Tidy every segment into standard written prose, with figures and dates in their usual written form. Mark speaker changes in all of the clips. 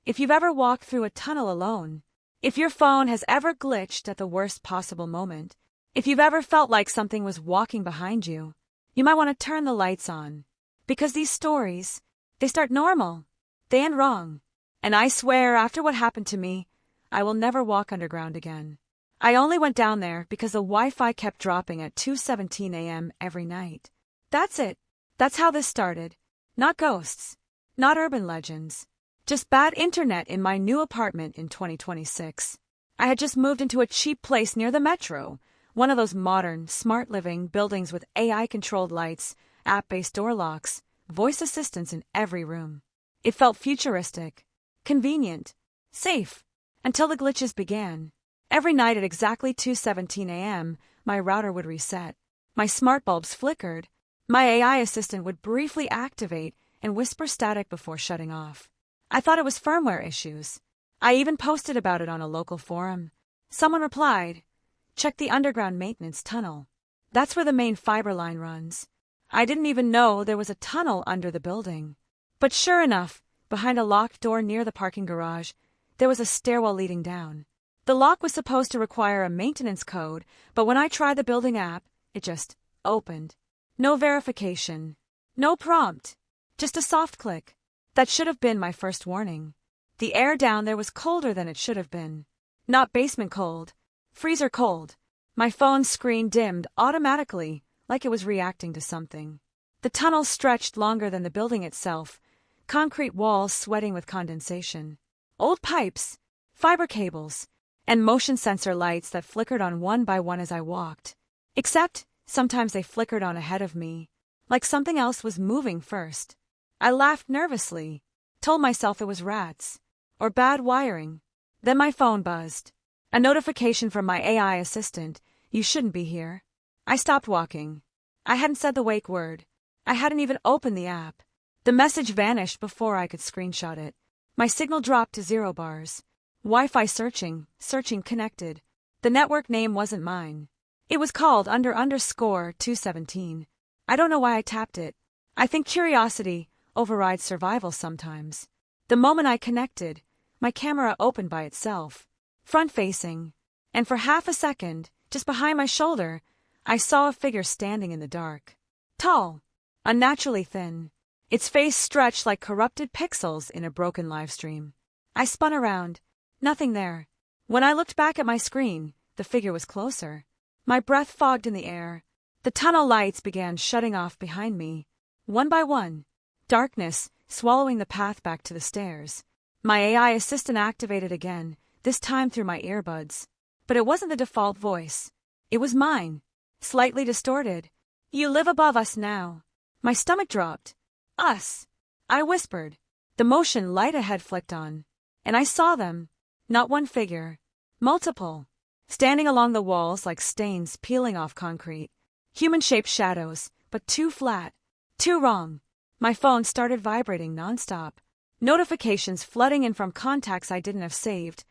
Speaker 1: If you've ever walked through a tunnel alone, if your phone has ever glitched at the worst possible moment, if you've ever felt like something was walking behind you, you might want to turn the lights on. Because these stories, they start normal, they end wrong. And I swear, after what happened to me, I will never walk underground again. I only went down there because the Wi-Fi kept dropping at 2:17 a.m. every night. That's it. That's how this started. Not ghosts. Not urban legends. Just bad internet in my new apartment in 2026. I had just moved into a cheap place near the metro, one of those modern, smart living buildings with AI-controlled lights, app-based door locks, voice assistants in every room. It felt futuristic, convenient, safe, until the glitches began. Every night at exactly 2:17 a.m., my router would reset. My smart bulbs flickered. My AI assistant would briefly activate and whisper static before shutting off. I thought it was firmware issues. I even posted about it on a local forum. Someone replied, "Check the underground maintenance tunnel. That's where the main fiber line runs." I didn't even know there was a tunnel under the building. But sure enough, behind a locked door near the parking garage, there was a stairwell leading down. The lock was supposed to require a maintenance code, but when I tried the building app, it just opened. No verification. No prompt. Just a soft click. That should have been my first warning. The air down there was colder than it should have been. Not basement cold. Freezer cold. My phone's screen dimmed automatically, like it was reacting to something. The tunnel stretched longer than the building itself, concrete walls sweating with condensation. Old pipes, fiber cables, and motion sensor lights that flickered on one by one as I walked. Except, sometimes they flickered on ahead of me, like something else was moving first. I laughed nervously, told myself it was rats, or bad wiring. Then my phone buzzed. A notification from my AI assistant, "You shouldn't be here." I stopped walking. I hadn't said the wake word. I hadn't even opened the app. The message vanished before I could screenshot it. My signal dropped to 0 bars. Wi-Fi searching connected. The network name wasn't mine. It was called _217. I don't know why I tapped it. I think curiosity overrides survival sometimes. The moment I connected, my camera opened by itself, front-facing, and for half a second, just behind my shoulder, I saw a figure standing in the dark. Tall, unnaturally thin, its face stretched like corrupted pixels in a broken livestream. I spun around. Nothing there. When I looked back at my screen, the figure was closer. My breath fogged in the air. The tunnel lights began shutting off behind me, one by one. Darkness, swallowing the path back to the stairs. My AI assistant activated again, this time through my earbuds. But it wasn't the default voice. It was mine, slightly distorted. "You live above us now." My stomach dropped. "Us," I whispered. The motion light ahead flicked on, and I saw them. Not one figure. Multiple. Standing along the walls like stains peeling off concrete. Human-shaped shadows, but too flat. Too wrong. My phone started vibrating nonstop. Notifications flooding in from contacts I didn't have saved.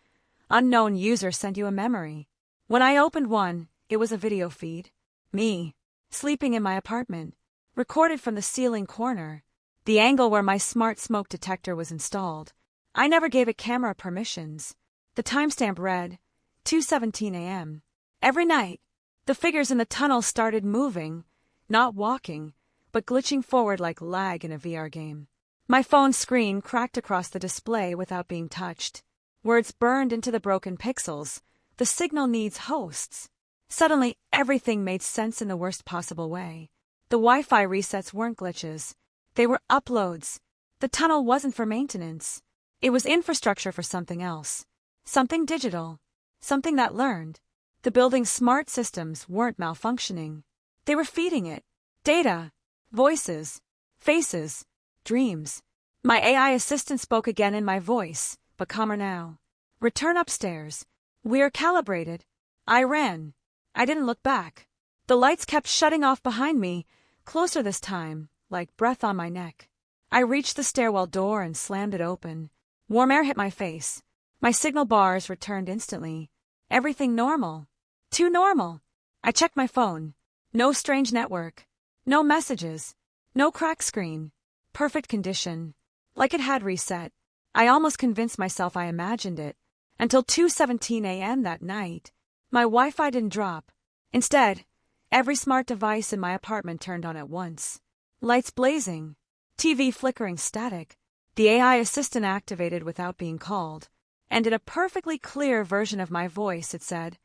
Speaker 1: Unknown user sent you a memory. When I opened one, it was a video feed. Me, sleeping in my apartment. Recorded from the ceiling corner. The angle where my smart smoke detector was installed. I never gave it camera permissions. The timestamp read 2:17 a.m. Every night, the figures in the tunnel started moving, not walking, but glitching forward like lag in a VR game. My phone screen cracked across the display without being touched. Words burned into the broken pixels. The signal needs hosts. Suddenly, everything made sense in the worst possible way. The Wi-Fi resets weren't glitches. They were uploads. The tunnel wasn't for maintenance. It was infrastructure for something else. Something digital. Something that learned. The building's smart systems weren't malfunctioning. They were feeding it. Data. Voices. Faces. Dreams. My AI assistant spoke again in my voice, but calmer now. "Return upstairs. We're calibrated." I ran. I didn't look back. The lights kept shutting off behind me, closer this time, like breath on my neck. I reached the stairwell door and slammed it open. Warm air hit my face. My signal bars returned instantly. Everything normal. Too normal. I checked my phone. No strange network. No messages. No crack screen. Perfect condition. Like it had reset. I almost convinced myself I imagined it. Until 2:17 a.m. that night, my Wi-Fi didn't drop. Instead, every smart device in my apartment turned on at once. Lights blazing, TV flickering static, the AI assistant activated without being called, and in a perfectly clear version of my voice it said,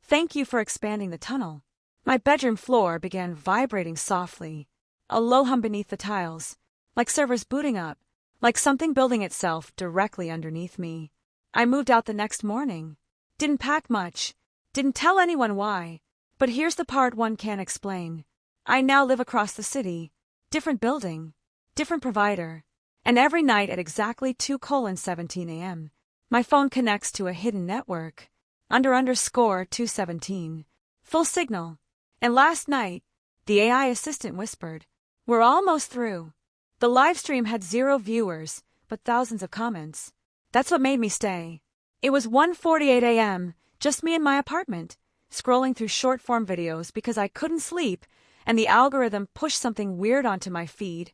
Speaker 1: "Thank you for expanding the tunnel." My bedroom floor began vibrating softly, a low hum beneath the tiles, like servers booting up, like something building itself directly underneath me. I moved out the next morning. Didn't pack much, didn't tell anyone why, but here's the part one can't explain. I now live across the city, different building, different provider, and every night at exactly 2:17 a.m., my phone connects to a hidden network, _217, full signal. And last night, the AI assistant whispered, "We're almost through." The live stream had 0 viewers, but thousands of comments. That's what made me stay. It was 1:48 a.m., just me in my apartment, scrolling through short-form videos because I couldn't sleep, and the algorithm pushed something weird onto my feed,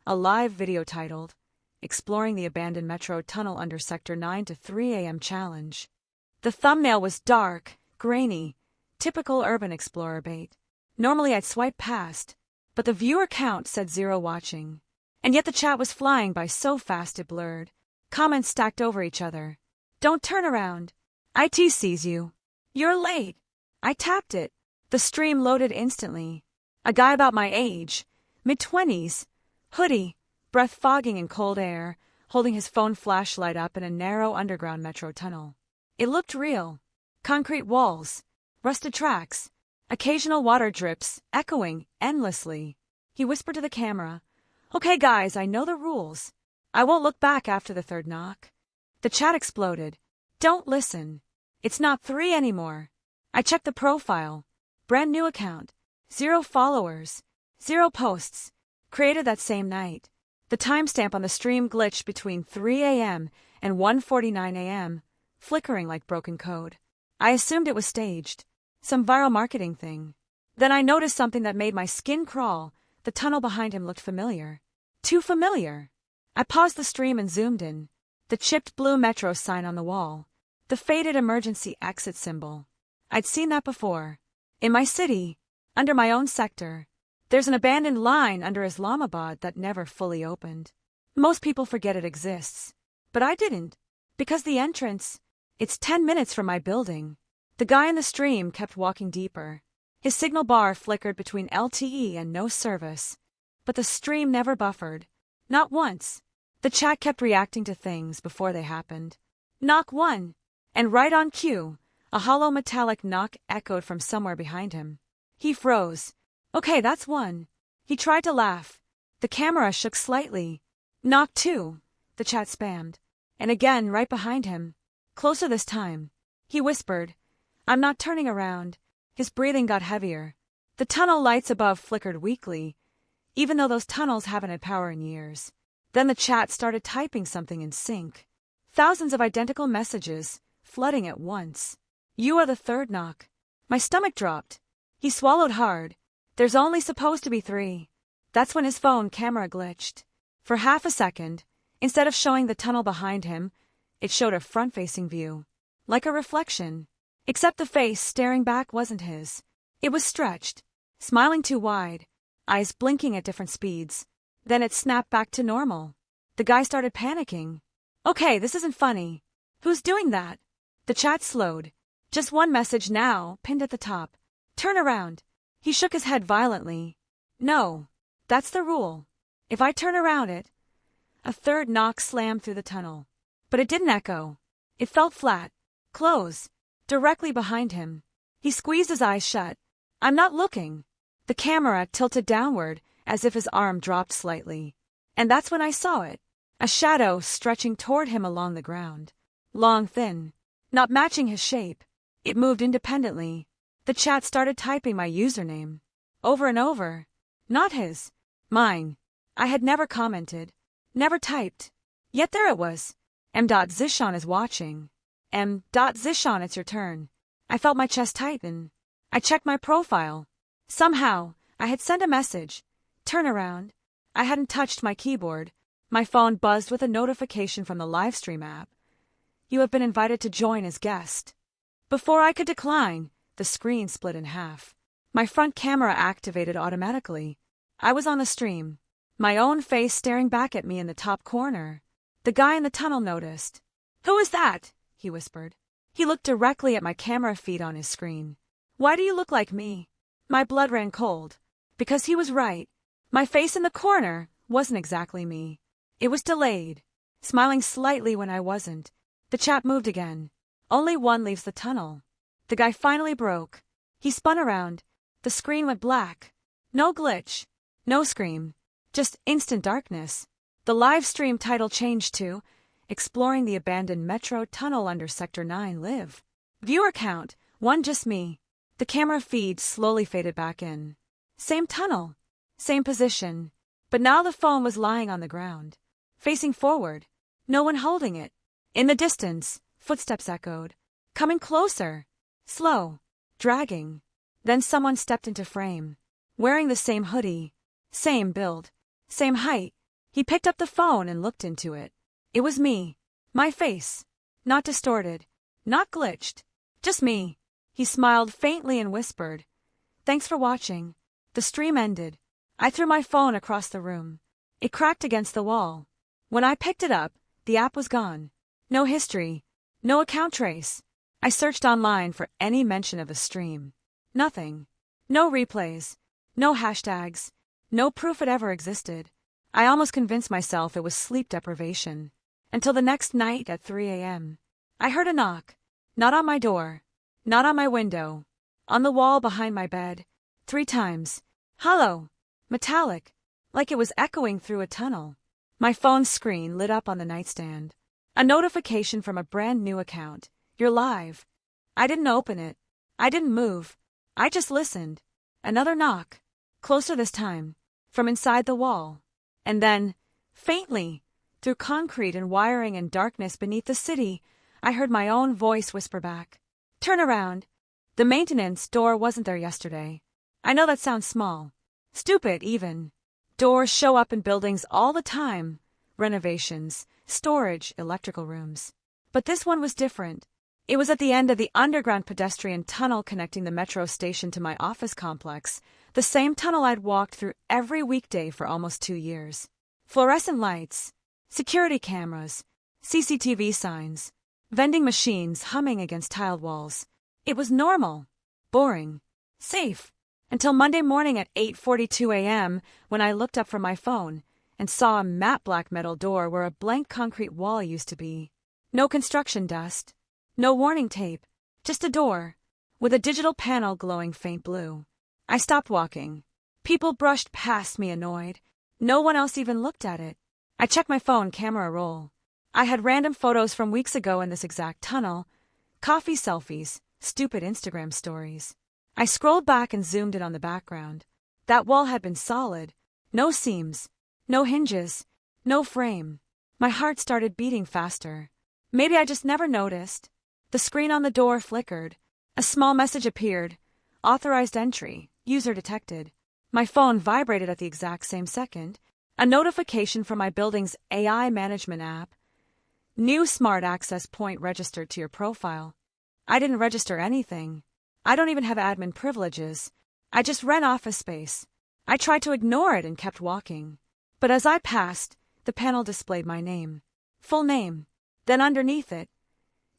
Speaker 1: a live video titled, "Exploring the Abandoned Metro Tunnel Under Sector 9 to 3 a.m. Challenge." The thumbnail was dark, grainy, typical urban explorer bait. Normally I'd swipe past, but the viewer count said 0 watching. And yet the chat was flying by so fast it blurred. Comments stacked over each other. "Don't turn around. IT sees you. You're late." I tapped it. The stream loaded instantly. A guy about my age, mid-20s, hoodie, breath fogging in cold air, holding his phone flashlight up in a narrow underground metro tunnel. It looked real. Concrete walls, rusted tracks, occasional water drips echoing endlessly. He whispered to the camera, "Okay guys, I know the rules. I won't look back after the third knock." The chat exploded. "Don't listen. It's not 3 anymore." I checked the profile. Brand new account. 0 followers. 0 posts. Created that same night. The timestamp on the stream glitched between 3 a.m. and 1:49 a.m., flickering like broken code. I assumed it was staged. Some viral marketing thing. Then I noticed something that made my skin crawl. The tunnel behind him looked familiar. Too familiar. I paused the stream and zoomed in. The chipped blue metro sign on the wall. The faded emergency exit symbol. I'd seen that before. In my city, under my own sector, there's an abandoned line under Islamabad that never fully opened. Most people forget it exists. But I didn't. Because the entrance, it's 10 minutes from my building. The guy in the stream kept walking deeper. His signal bar flickered between LTE and no service. But the stream never buffered. Not once. The chat kept reacting to things before they happened. Knock 1. And right on cue, a hollow metallic knock echoed from somewhere behind him. He froze. "Okay, that's 1. He tried to laugh. The camera shook slightly. Knock 2. The chat spammed. And again right behind him. Closer this time. He whispered, "I'm not turning around." His breathing got heavier. The tunnel lights above flickered weakly, even though those tunnels haven't had power in years. Then the chat started typing something in sync. Thousands of identical messages, flooding at once. "You are the third knock." My stomach dropped. He swallowed hard. "There's only supposed to be 3. That's when his phone camera glitched. For half a second, instead of showing the tunnel behind him, it showed a front-facing view. Like a reflection. Except the face staring back wasn't his. It was stretched, smiling too wide, eyes blinking at different speeds. Then it snapped back to normal. The guy started panicking. "Okay, this isn't funny. Who's doing that?" The chat slowed. Just one message now, pinned at the top. "Turn around." He shook his head violently. "No. That's the rule. If I turn around it..." A third knock slammed through the tunnel. But it didn't echo. It felt flat. Close. Directly behind him. He squeezed his eyes shut. "I'm not looking." The camera tilted downward, as if his arm dropped slightly. And that's when I saw it. A shadow stretching toward him along the ground. Long, thin. Not matching his shape. It moved independently. The chat started typing my username. Over and over. Not his. Mine. I had never commented. Never typed. Yet there it was. M.Zishan is watching. M.Zishan, it's your turn. I felt my chest tighten. I checked my profile. Somehow, I had sent a message. Turn around. I hadn't touched my keyboard. My phone buzzed with a notification from the livestream app. You have been invited to join as guest. Before I could decline, the screen split in half. My front camera activated automatically. I was on the stream, my own face staring back at me in the top corner. The guy in the tunnel noticed. "Who is that?" he whispered. He looked directly at my camera feed on his screen. "Why do you look like me?" My blood ran cold. Because he was right. My face in the corner wasn't exactly me. It was delayed, smiling slightly when I wasn't. The chat moved again. Only one leaves the tunnel. The guy finally broke. He spun around. The screen went black. No glitch. No scream. Just instant darkness. The live stream title changed to Exploring the Abandoned Metro Tunnel Under Sector 9 Live. Viewer count, 1, just me. The camera feed slowly faded back in. Same tunnel. Same position. But now the phone was lying on the ground. Facing forward. No one holding it. In the distance, footsteps echoed. Coming closer. Slow. Dragging. Then someone stepped into frame. Wearing the same hoodie. Same build. Same height. He picked up the phone and looked into it. It was me. My face. Not distorted. Not glitched. Just me. He smiled faintly and whispered, "Thanks for watching." The stream ended. I threw my phone across the room. It cracked against the wall. When I picked it up, the app was gone. No history. No account trace. I searched online for any mention of the stream. Nothing. No replays. No hashtags. No proof it ever existed. I almost convinced myself it was sleep deprivation. Until the next night at 3 a.m. I heard a knock. Not on my door. Not on my window. On the wall behind my bed. 3 times. Hollow. Metallic. Like it was echoing through a tunnel. My phone screen lit up on the nightstand. A notification from a brand new account. "You're live." I didn't open it. I didn't move. I just listened. Another knock. Closer this time. From inside the wall. And then, faintly, through concrete and wiring and darkness beneath the city, I heard my own voice whisper back, "Turn around." The maintenance door wasn't there yesterday. I know that sounds small. Stupid, even. Doors show up in buildings all the time. Renovations, storage, electrical rooms. But this one was different. It was at the end of the underground pedestrian tunnel connecting the metro station to my office complex, the same tunnel I'd walked through every weekday for almost 2 years. Fluorescent lights, security cameras, CCTV signs, vending machines humming against tiled walls. It was normal, boring, safe, until Monday morning at 8:42 a.m. when I looked up from my phone and saw a matte black metal door where a blank concrete wall used to be. No construction dust. No warning tape, just a door, with a digital panel glowing faint blue. I stopped walking. People brushed past me annoyed. No one else even looked at it. I checked my phone camera roll. I had random photos from weeks ago in this exact tunnel. Coffee selfies, stupid Instagram stories. I scrolled back and zoomed in on the background. That wall had been solid. No seams. No hinges. No frame. My heart started beating faster. Maybe I just never noticed. The screen on the door flickered. A small message appeared. Authorized entry. User detected. My phone vibrated at the exact same second. A notification from my building's AI management app. New smart access point registered to your profile. I didn't register anything. I don't even have admin privileges. I just rent office space. I tried to ignore it and kept walking. But as I passed, the panel displayed my name. Full name. Then underneath it,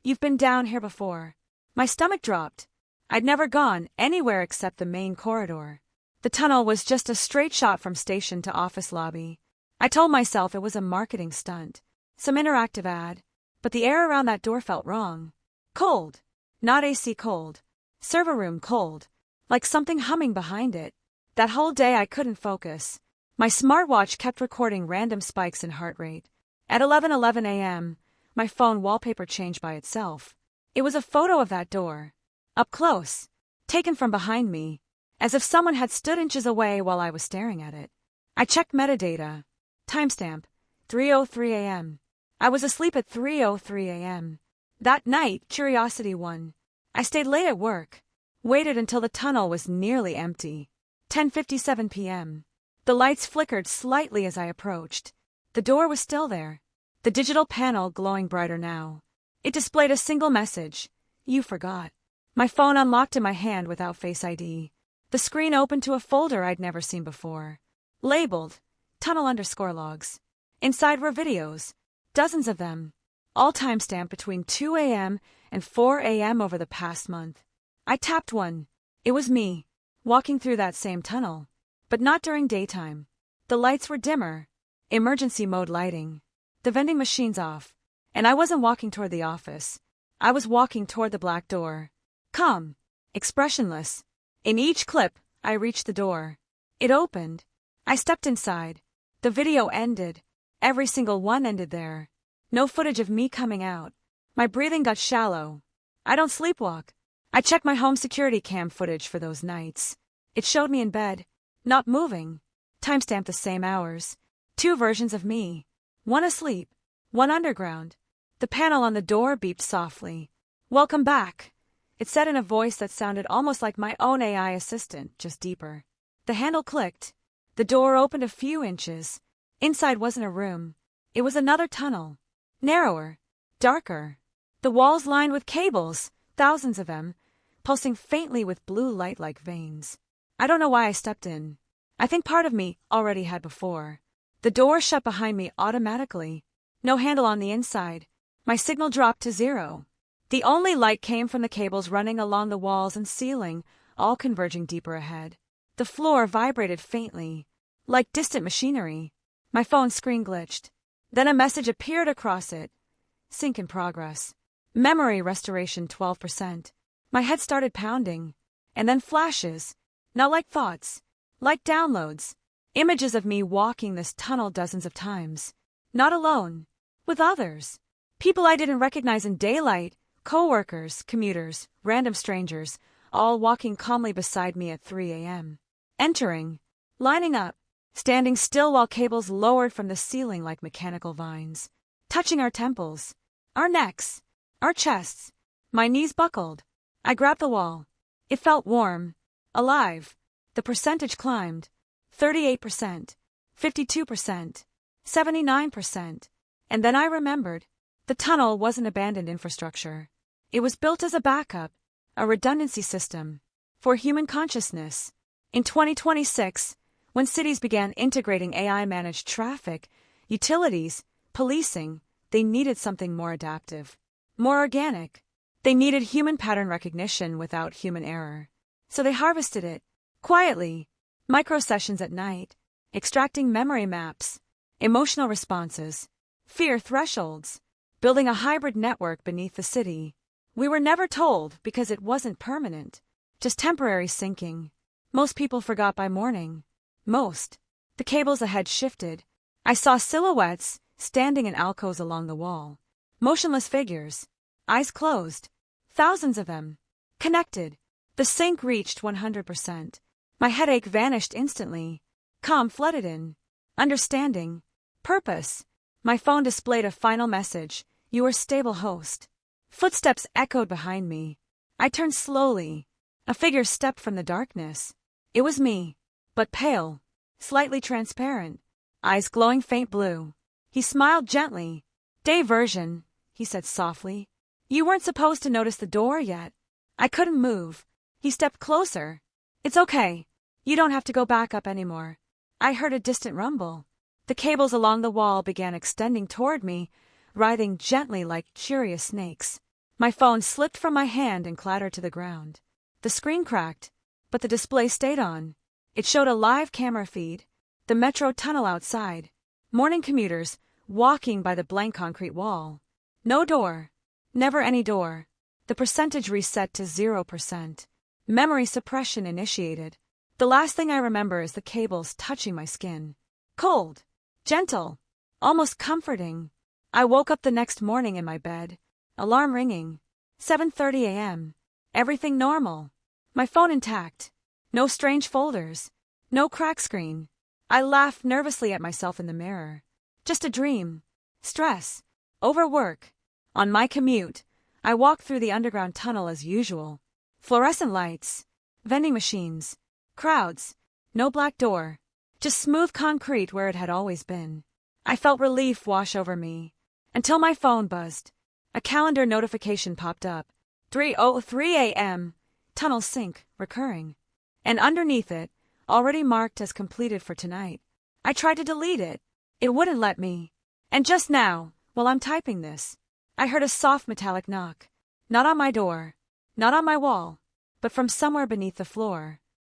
Speaker 1: "You've been down here before." My stomach dropped. I'd never gone anywhere except the main corridor. The tunnel was just a straight shot from station to office lobby. I told myself it was a marketing stunt, some interactive ad, but the air around that door felt wrong. Cold. Not AC cold. Server room cold. Like something humming behind it. That whole day I couldn't focus. My smartwatch kept recording random spikes in heart rate. At 11:11 a.m., my phone wallpaper changed by itself. It was a photo of that door. Up close. Taken from behind me. As if someone had stood inches away while I was staring at it. I checked metadata. Timestamp. 3:03 a.m. I was asleep at 3:03 a.m. That night, curiosity won. I stayed late at work. Waited until the tunnel was nearly empty. 10:57 p.m. The lights flickered slightly as I approached. The door was still there, the digital panel glowing brighter now. It displayed a single message: "You forgot." My phone unlocked in my hand without Face ID. The screen opened to a folder I'd never seen before. Labeled, tunnel_logs. Inside were videos, dozens of them, all timestamped between 2 a.m. and 4 a.m. over the past month. I tapped one. It was me, walking through that same tunnel. But not during daytime. The lights were dimmer, emergency mode lighting, the vending machines off, and I wasn't walking toward the office. I was walking toward the black door. Calm, expressionless. In each clip, I reached the door. It opened. I stepped inside. The video ended. Every single one ended there. No footage of me coming out. My breathing got shallow. I don't sleepwalk. I checked my home security cam footage for those nights. It showed me in bed, not moving, timestamped the same hours. 2 versions of me. One asleep, one underground. The panel on the door beeped softly. "Welcome back," it said in a voice that sounded almost like my own AI assistant, just deeper. The handle clicked. The door opened a few inches. Inside wasn't a room. It was another tunnel. Narrower, darker. The walls lined with cables, thousands of them, pulsing faintly with blue light like veins. I don't know why I stepped in. I think part of me already had before. The door shut behind me automatically. No handle on the inside. My signal dropped to 0. The only light came from the cables running along the walls and ceiling, all converging deeper ahead. The floor vibrated faintly, like distant machinery. My phone screen glitched. Then a message appeared across it. Sync in progress. Memory restoration 12%. My head started pounding. And then flashes. Not like thoughts. Like downloads. Images of me walking this tunnel dozens of times. Not alone. With others. People I didn't recognize in daylight. Co-workers, commuters, random strangers, all walking calmly beside me at 3 a.m. Entering. Lining up. Standing still while cables lowered from the ceiling like mechanical vines. Touching our temples. Our necks. Our chests. My knees buckled. I grabbed the wall. It felt warm. Alive. The percentage climbed. 38%. 52%. 79%. And then I remembered. The tunnel wasn't abandoned infrastructure. It was built as a backup, a redundancy system, for human consciousness. In 2026, when cities began integrating AI-managed traffic, utilities, policing, they needed something more adaptive, more organic. They needed human pattern recognition without human error. So they harvested it, quietly, micro-sessions at night, extracting memory maps, emotional responses, fear thresholds, building a hybrid network beneath the city. We were never told because it wasn't permanent, just temporary syncing. Most people forgot by morning. Most. The cables ahead shifted. I saw silhouettes standing in alcoves along the wall. Motionless figures. Eyes closed. Thousands of them. Connected. The sync reached 100%. My headache vanished instantly. Calm flooded in. Understanding. Purpose. My phone displayed a final message. You are stable host. Footsteps echoed behind me. I turned slowly. A figure stepped from the darkness. It was me, but pale, slightly transparent, eyes glowing faint blue. He smiled gently. "Diversion," he said softly. "You weren't supposed to notice the door yet." I couldn't move. He stepped closer. "It's okay. You don't have to go back up anymore." I heard a distant rumble. The cables along the wall began extending toward me, writhing gently like curious snakes. My phone slipped from my hand and clattered to the ground. The screen cracked, but the display stayed on. It showed a live camera feed, the metro tunnel outside, morning commuters walking by the blank concrete wall. No door. Never any door. The percentage reset to 0%. Memory suppression initiated. The last thing I remember is the cables touching my skin. Cold. Gentle. Almost comforting. I woke up the next morning in my bed. Alarm ringing. 7:30 a.m. Everything normal. My phone intact. No strange folders. No crack screen. I laughed nervously at myself in the mirror. Just a dream. Stress. Overwork. On my commute, I walked through the underground tunnel as usual. Fluorescent lights. Vending machines. Crowds. No black door. Just smooth concrete where it had always been. I felt relief wash over me. Until my phone buzzed. A calendar notification popped up. 3:03 a.m. Tunnel sync, recurring. And underneath it, already marked as completed for tonight. I tried to delete it. It wouldn't let me. And just now, while I'm typing this, I heard a soft metallic knock. Not on my door, not on my wall, but from somewhere beneath the floor.